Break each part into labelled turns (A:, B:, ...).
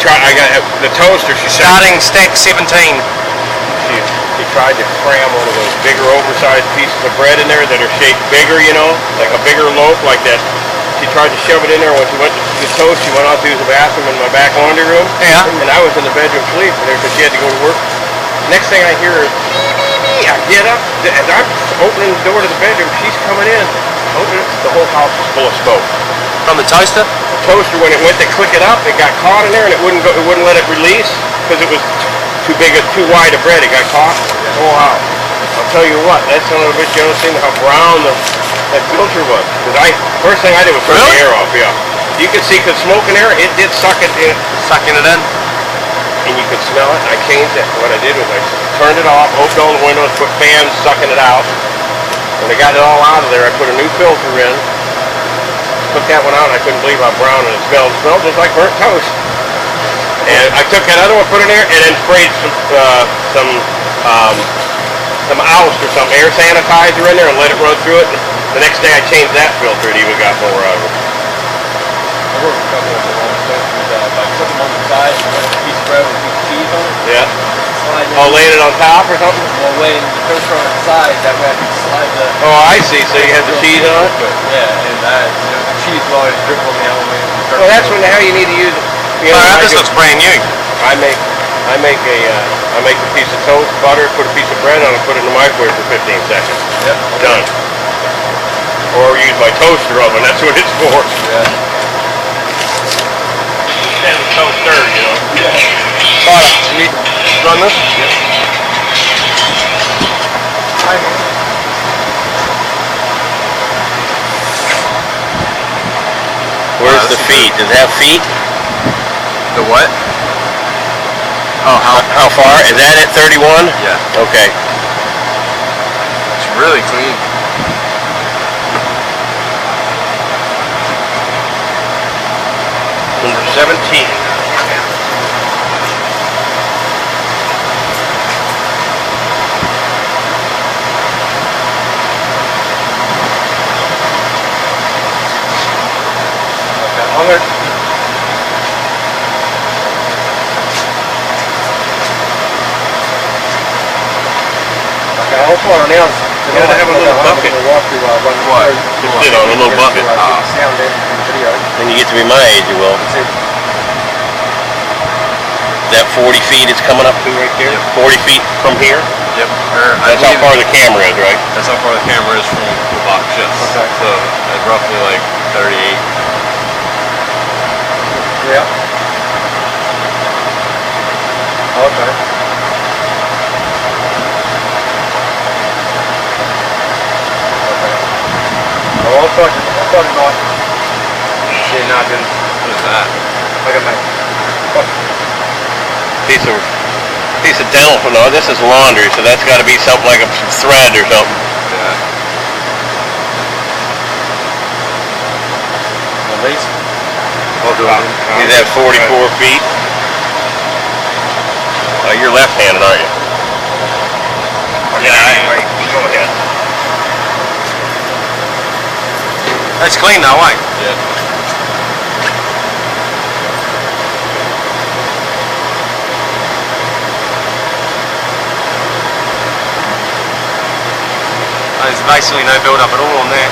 A: I got the toaster. She
B: starting stack 17.
A: She tried to cram one of those bigger, oversized pieces of bread in there that are shaped bigger, you know, like a bigger loaf, like that. She tried to shove it in there. When she went to the toast, she went out to use the bathroom in my back laundry room.
B: Yeah.
A: And I was in the bedroom sleeping there because she had to go to work. Next thing I hear is, I get up. As I'm opening the door to the bedroom, she's coming in. Open it. The whole house was full of smoke.
B: From the toaster?
A: The toaster, when it went to click it up, it got caught in there and it wouldn't go. It wouldn't let it release because it was too big, too wide a bread. It got caught. The whole house. I'll tell you what. That son of a bitch, you don't see how brown that filter was. Because first thing I did was turn the air off. Yeah. You could see, because smoke in there, it did suck it in.
B: Sucking it in.
A: And you could smell it. I changed it. What I did was I turned it off, opened all the windows, put fans sucking it out. When I got it all out of there, I put a new filter in. Took that one out, and I couldn't believe how brown it smelled. It smelled just like burnt toast. And I took that other one, put it in there, and then sprayed some oust or some air sanitizer in there and let it run through it. The next day I changed that filter. It even got more out of it.
C: I worked a couple of them on toasters. I put them on the side, and put a piece of bread with a piece of cheese on it.
A: Yeah. Oh, laying it on top or something?
C: Well, laying the toaster on its side, that way I can slide the...
A: Oh, I see. So you have the cheese on it?
C: Yeah, and the cheese will always drip on the element.
A: Well, that's when the hell you need to use it. You know,
B: this looks brand new.
A: I make a piece of toast, butter, put a piece of bread on it, put it in the microwave for 15 seconds.
C: Yep.
A: Done. Or use my toaster oven. That's what it's for.
C: Yeah.
A: Instead of toaster, you know.
C: Yeah.
A: Alright, you need to run this?
C: Yep.
A: Where's the feet? Does it have feet?
B: The what? Oh,
A: how far? Is that at 31?
B: Yeah.
A: Okay.
B: It's really clean.
A: Number 17.
C: How far now?
A: You gotta have a little bucket.
B: What?
A: Just sit on a little bucket. When you get to be my age, you will. That 40 feet it's coming up to right there? Yep. 40 feet from here?
B: Yep.
A: That's how far the camera is, right?
B: That's how far the camera is from the box, yes.
C: Okay.
B: So it's roughly like 38.
C: Yeah. Okay. Oh, I thought it not.
B: Yeah, not good. What is that?
C: Look at that.
A: Piece of dental. No, this is laundry, so that's got to be something like a thread or something.
B: Yeah.
C: At least.
A: Is that 44 feet? You're left-handed, aren't you? Yeah, anyway, go ahead.
B: That's clean now, right?
A: Yeah.
B: There's basically no build up at all on there.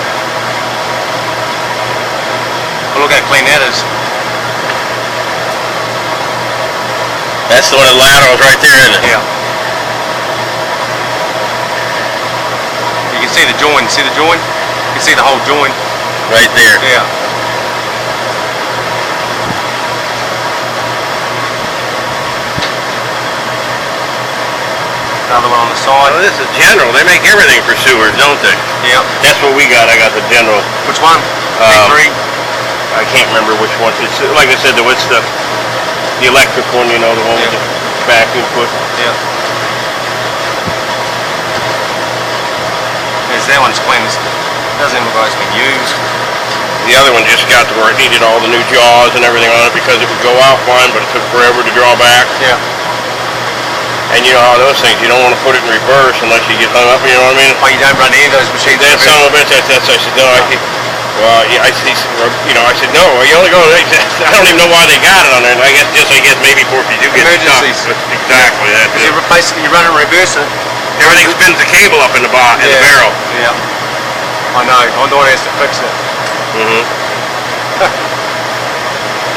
B: Well, look how clean that is.
A: That's the one of the laterals right there, isn't it?
B: Yeah. You can see the join. See the join? You can see the whole join.
A: Right there.
B: Yeah. Another one on the side.
A: Oh, this is general. They make everything for sewers, don't they?
B: Yeah.
A: That's what we got. I got the general.
B: Which one? Big 3?
A: I can't remember which one. It's like I said, the electric one, you know, the one with the back input.
B: Yeah. That one's clean. It doesn't even look like it's been used.
A: The other one just got to where it needed all the new jaws and everything on it because it would go out fine, but it took forever to draw back.
B: Yeah.
A: And you know how those things, you don't want to put it in reverse unless you get hung up, you know what I mean?
B: Oh, you don't run any of those machines?
A: That son of a bitch, I said, no, I said, no, you only go, I don't even know why they got it on there. I guess
B: reverse.
A: Exactly. That's
B: Because
A: it.
B: basically you run it in reverse and
A: Everything spins the cable up in the in the barrel.
B: Yeah. I know. I'm the one who has to fix it.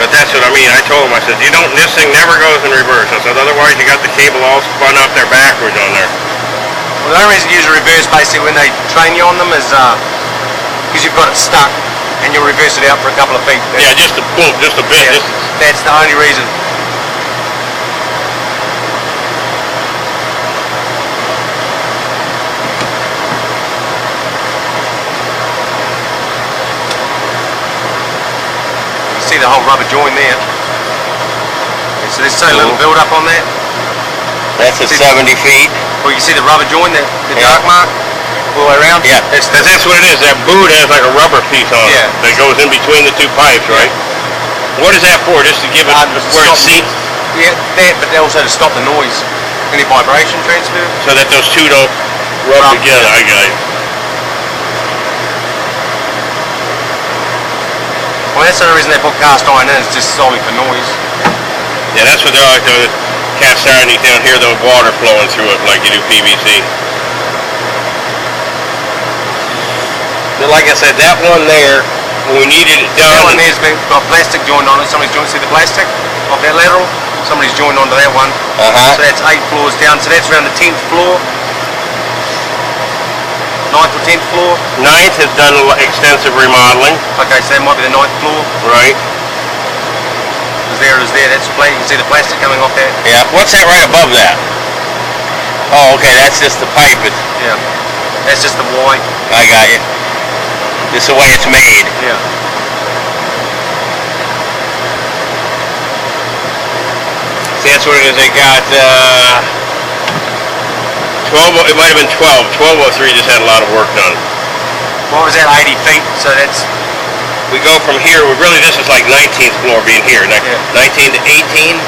A: But that's what I mean. I told him, I said, you don't, this thing never goes in reverse. I said, otherwise you got the cable all spun up there backwards on there.
B: Well, the only reason you use a reverse basically when they train you on them is because you've got it stuck and you'll reverse it out for a couple of feet.
A: Yeah, just a boom, just a bit.
B: Yeah, that's the only reason. See the whole rubber join there. So there's so little build up on that.
A: That's at 70 feet.
B: Well, you see the rubber join, the dark mark all the way around?
A: Yeah, that's what it is. That boot has like a rubber piece on it that goes in between the two pipes, right? What is that for? Just to give it where it seats?
B: Yeah, that, but also to stop the noise, any vibration transfer.
A: So that those two don't rub together. I got it.
B: Well, that's the only reason they put cast iron in, is just solely for noise.
A: Yeah, that's what they're like. The cast iron, you can't hear the water flowing through it like you do PVC. But like I said, that one there, when we needed it done.
B: That one there's got plastic joined on it. Somebody's joined, see the plastic off that lateral? Somebody's joined onto that one. So that's 8 floors down. So that's around the 10th floor. 9th or 10th floor.
A: 9th has done extensive remodeling.
B: Okay, so that might be the 9th floor.
A: Right.
B: There. That's you can see the plastic coming off that.
A: Yeah. What's that right above that? Oh, okay. That's just the pipe.
B: Yeah. That's just the Y.
A: I got you. This is the way it's made.
B: Yeah.
A: See, that's what it is. They got 12. It might have been 12. 1203 just had a lot of work done.
B: What was that? 80 feet. So that's.
A: We go from here. This is like 19th floor being here. 19 to 18.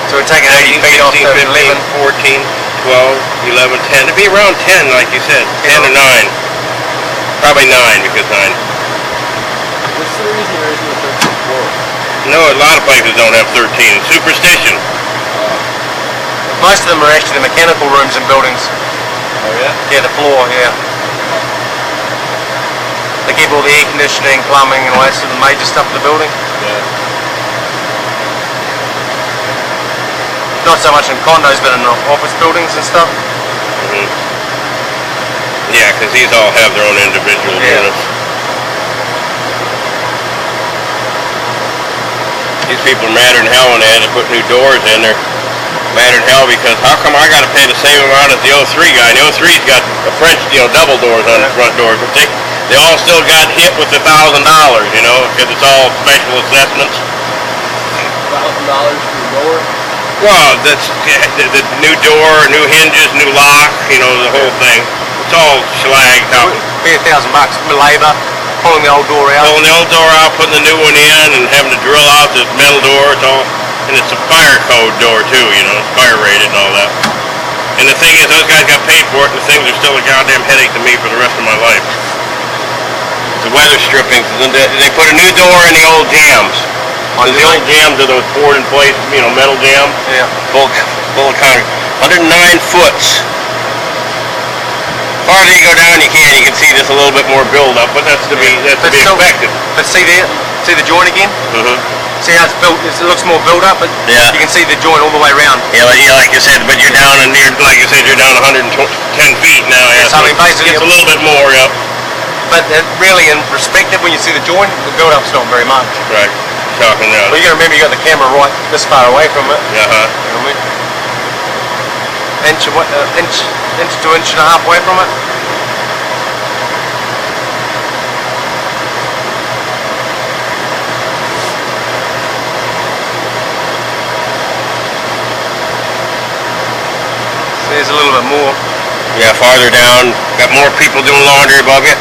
B: So we're taking 80 feet off
A: 15,
B: 11.
A: 14, 12, 11, 10. It'd be around 10, like you said. 10 or 9. Probably 9 because 9.
C: What's the reason there isn't a 13th floor?
A: No, a lot of places don't have 13. It's superstition.
B: Most of them are actually the mechanical rooms in buildings.
C: Oh yeah?
B: Yeah, the floor, yeah. They keep all the air conditioning, plumbing and all that sort of major stuff in the building.
C: Yeah.
B: Not so much in condos, but in office buildings and stuff.
A: Yeah, because these all have their own individual units. These people are madder than hell when they had to put new doors in. They're madder than hell because how come I got to pay the same amount as the 03 guy? And the 03's got a French, double doors on the front doors, but they all still got hit with $1,000, because it's all special assessments.
C: $1,000 for the door?
A: Well, that's the new door, new hinges, new lock, the whole thing. It's all slagged out.
B: Be $1,000 for labor, pulling the old door out.
A: Pulling the old door out, putting the new one in, and having to drill out the metal door. It's all, and it's a fire code door too. It's fire rated and all that. And the thing is, those guys got paid for it, and the things are still a goddamn headache to me for the rest of my life. The weather strippings. They put a new door in the old jams. The old jams are those poured in place, metal jams.
B: Yeah.
A: Full of concrete. 109 foots. The farther you go down, you can see just a little bit more build up, but that's to be expected.
B: But see the joint again? See how it's built? It looks more built up, but you can see the joint all the way around.
A: Yeah, like you said, but you're down, and like you said, you're down 110 feet now. Yeah,
B: so I mean, basically,
A: it's a little bit more, yeah.
B: But really, in perspective, when you see the joint, the build-up's not very much.
A: Right. Talking now.
B: Well, you got to remember, you got the camera right this far away from it.
A: You know
B: what I mean? Inch to inch and a half away from it. So there's a little bit more.
A: Yeah, farther down. Got more people doing laundry above you.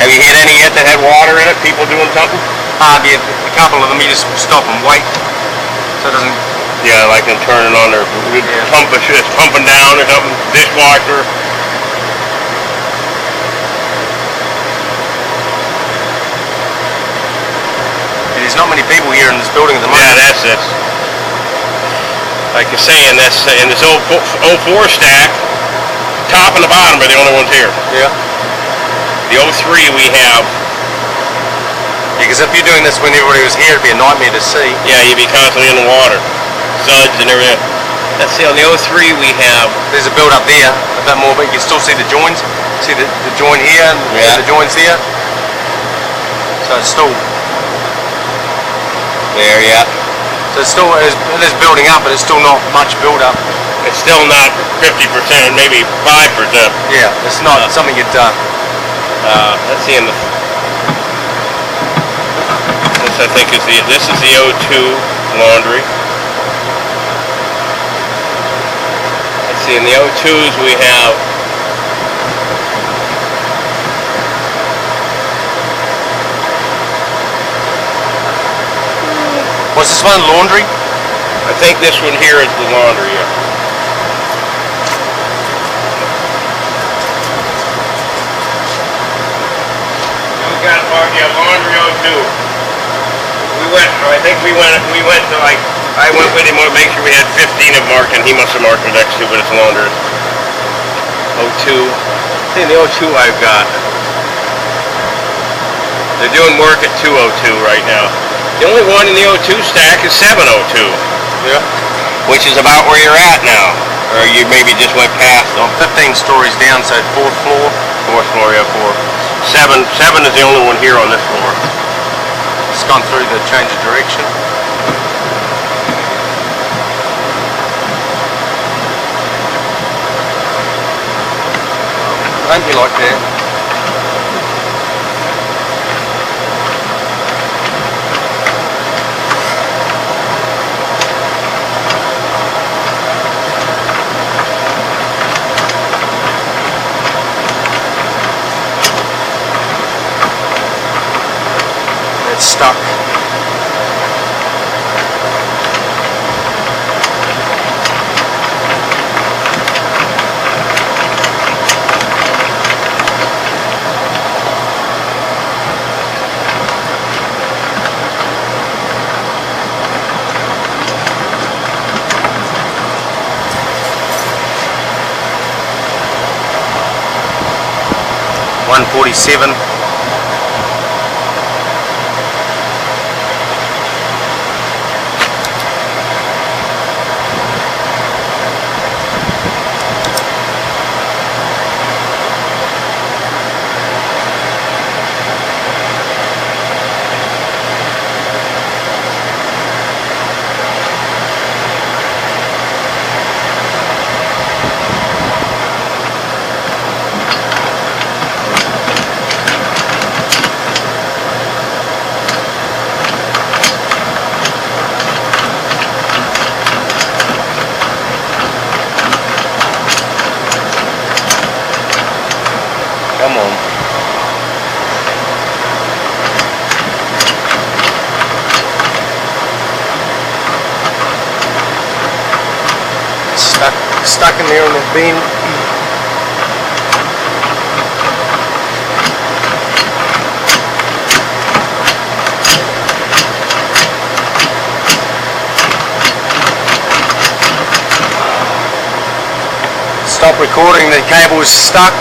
A: Have you hit any yet that had water in it? People doing something?
B: Yeah, a couple of them you just stop and wait, so it doesn't.
A: Yeah, like them turning on their it's pumping down or something. Dishwasher.
B: There's not many people here in this building at the moment.
A: Yeah, that's like I say, in this 04 stack, top and the bottom are the only ones here.
B: Yeah.
A: The 03 we have.
B: Because if you're doing this when everybody was here, it'd be a nightmare to see.
A: Yeah, you'd be constantly in the water, suds and everything. Let's see, on the 03 we have.
B: There's a build up there, a bit more, but you can still see the joins. See the join here and the joins there. So it's still
A: There, yeah.
B: So it's still, it is building up, but it's still not much build up.
A: It's still not 50%, maybe 5%.
B: Yeah, it's not something you'd
A: Let's see, this I think is this is the 02 laundry. Let's see, in the 02s we have
B: what's this one, laundry?
A: I think this one here is the laundry, yeah. We got laundry 02. We went to like, I went with him to make sure we had 15 of marked, and he must have marked the next two, but it's laundry. 02. See, the 02 I've got. They're doing work at 202 right now. The only one in the 02 stack is 702.
B: Yeah.
A: Which is about where you're at now. Or you maybe just went past them.
B: 15 stories down, so 4th floor.
A: 4th floor, yeah, 4. 7 is the only one here on this floor.
B: It's gone through the change of direction. Don't be like that. It's stuck. $147. Come on. Stuck in there on the beam. Stop recording, the cable is stuck.